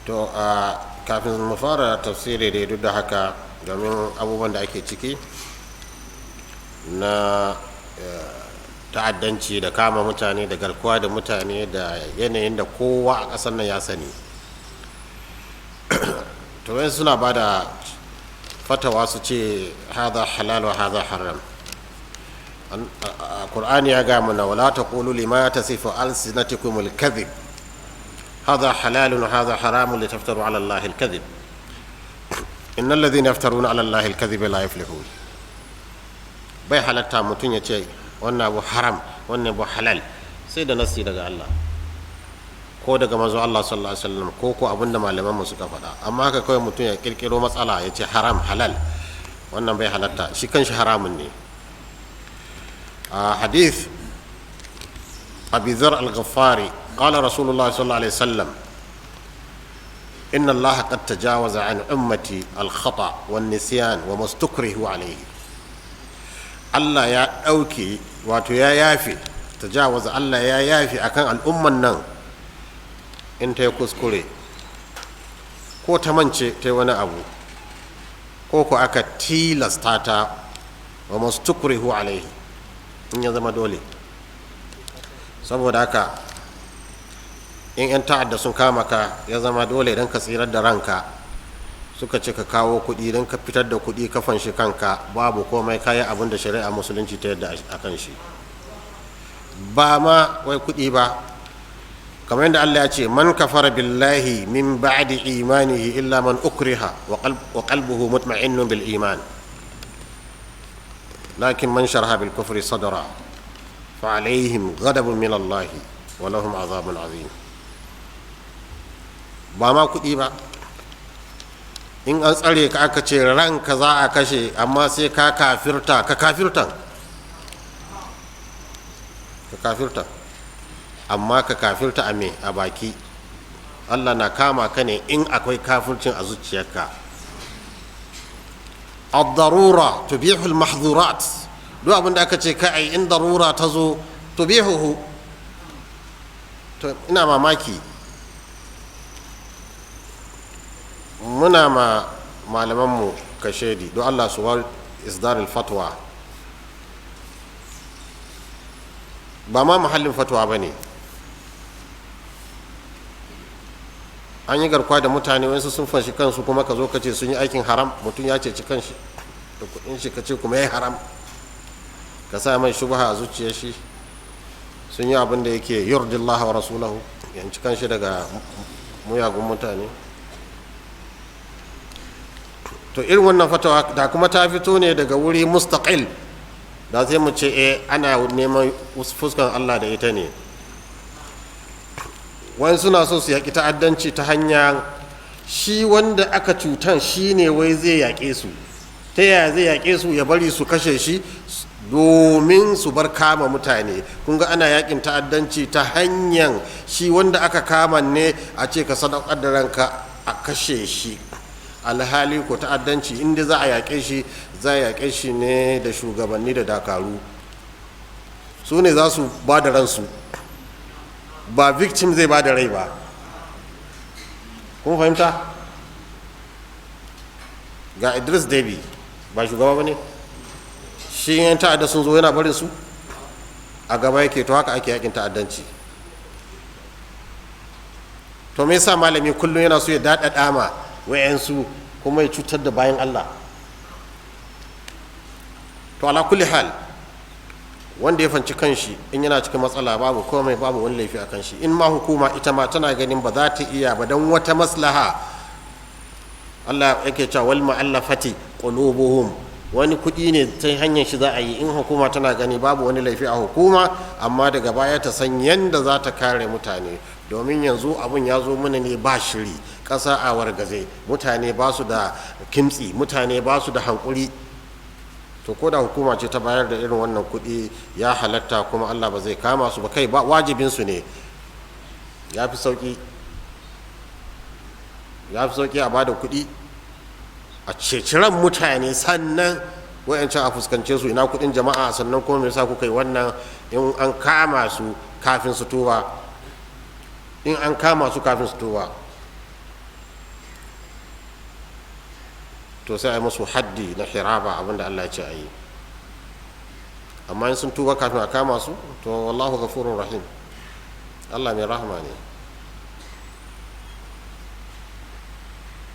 to kafin mu fara tafsiri da duk da haka domin abubuwan da ake ciki na ta'addanci da kama mutane da garkuwa da mutane da yanayin da kowa a ƙasar nan ya sani to wani suna ba da fatawa su ce haza halal wa haza haram. Qur'ani ya ga mana wala taqulu lima tasifu alsinatukum alkadhib hadha halalun wa hadha haramun litaftaru ala allahi alkadhib innal ladhina yaftaruna ala allahi alkadhiba la yuflihun. Bai halatta mutum ya ce wannan abu haram wannan abu halal sai da nasi daga Allah ko daga manzo Allah sallallahu alaihi wasallam ko abinda malaman mu suka faɗa, amma haka kawai mutum ya kirkiro matsala ya ce haram halal, wannan bai halatta, shi kanshi haramun ne. حديث أبي ذر الغفاري قال رسول الله صلى الله عليه وسلم إن الله قد تجاوز عن أمتي الخطأ والنسيان وما استكرهوا عليه. الله يا أوكي واتو يا يافي تجاوز الله يا يافي أكان الأمة نن إنت يكسكري ko ta mance ta wani abu ko aka tilasta ta wa mastukrihu alaihi in ya zama dole. Saboda haka in 'yan ta'adda sun kama ka ya zama dole don ka tsirar da ranka, suka ce ka kawo kuɗi don ka fitar da kuɗi ka fanshi kanka, babu komai kayi abin da shari'a musulunci ta yadda a kan shi, ba ma wai kuɗi ba. kamar yadda Allah ya ce man kafara billahi min ba'di imanihi illa man ukriha wa qalbuhu mutma'innun bil iman lakin man sharaha bil kufri sadra fa alaihim ghadabun min Allah wa lahum azabun azim. Ba ma kuɗi ba, in an tsare ka aka ce ranka za a kashe amma sai ka kafirta amma ka kafirta a me a baki, Allah na kama ka ne in akwai kafircin a zuciyarka. ad-darura tubihu al-mahdhurat, duk abin da aka ce ka ai in darura ta zo tubihuhu. to ina mamaki muna ma malamanmu kashedi don Allah su war isdar al-fatwa, ba ma mahallin fatwa ba ne. An yi garkuwa da mutane wasu sun fanshi kansu kuma ka zo ka ce sun yi aikin haram, mutum ya ceci kanshi da kuɗin shi ka ce kuma ya yi haram, ka sa mai shubha a zuciyar shi, sun yi abin da yake yurdillahi wa rasulahu, yanci kanshi daga muyagun mutane. to irin wannan fatawa da kuma ta fito ne daga wuri mustaqil, da sai mu ce ana neman fuskan Allah da ita ne. wani suna so su yaƙi ta'addanci ta hanya shi wanda aka cutan shi ne wai zai yaƙe su. Ta yaya zai yaƙe su? Ya bari su kashe shi domin su bar kama mutane. kun ga ana yaƙin ta'addanci ta hanyar shi wanda aka kama ne a ce ka sadaukar da ranka a kashe shi, alhali ko ta'addanci inda za a yaƙe shi za a yaƙe shi ne da shugabanni da dakaru, su ne za su ba da ransu, ba victim zai ba da rai ba. kun fahimta? ga Idris Deby ba shugaba ba ne, shi yan ta'adda sun zo yana barin su a gaba yake, to haka ake yakin ta'addanci. to me yasa malami kullum yana so ya daɗaɗa ma wayansu kuma ya cutar da bayan Allah? to ala kulli hal, wanda ya fanci kanshi in yana cikin matsala babu komai, babu wani laifi a kanshi. in ma hukuma ita ma tana ganin ba za ta iya ba don wata maslaha, Allah yake cewa wal mu'allafati qulubuhum, wani kuɗi ne ta hanyar shi za a yi. in hukuma tana gani babu wani laifi a hukuma, amma daga baya ta san yanda za ta kare mutane, domin yanzu abun ya zo mana ne ba shiri, ƙasa a wargaze, mutane ba su da kimtsi, mutane ba su da hankuri. to ko da hukuma ce ta bayar da irin wannan kuɗi ya halatta, kuma Allah ba zai kama su ba, kai ba wajibinsu ne. ya fi sauƙi a bada kuɗi a ceciran mutane, sannan wayancan a fuskance su ina kuɗin jama'a, sannan kuma me yasa kuka yi wannan, in an kama su kafin su tuba. to sai a yi musu haddi na hiraba abinda Allah ya ce a yi. amma in sun tuba kafin a kama su to wallahu ghafurur rahim, Allah mai rahama ne.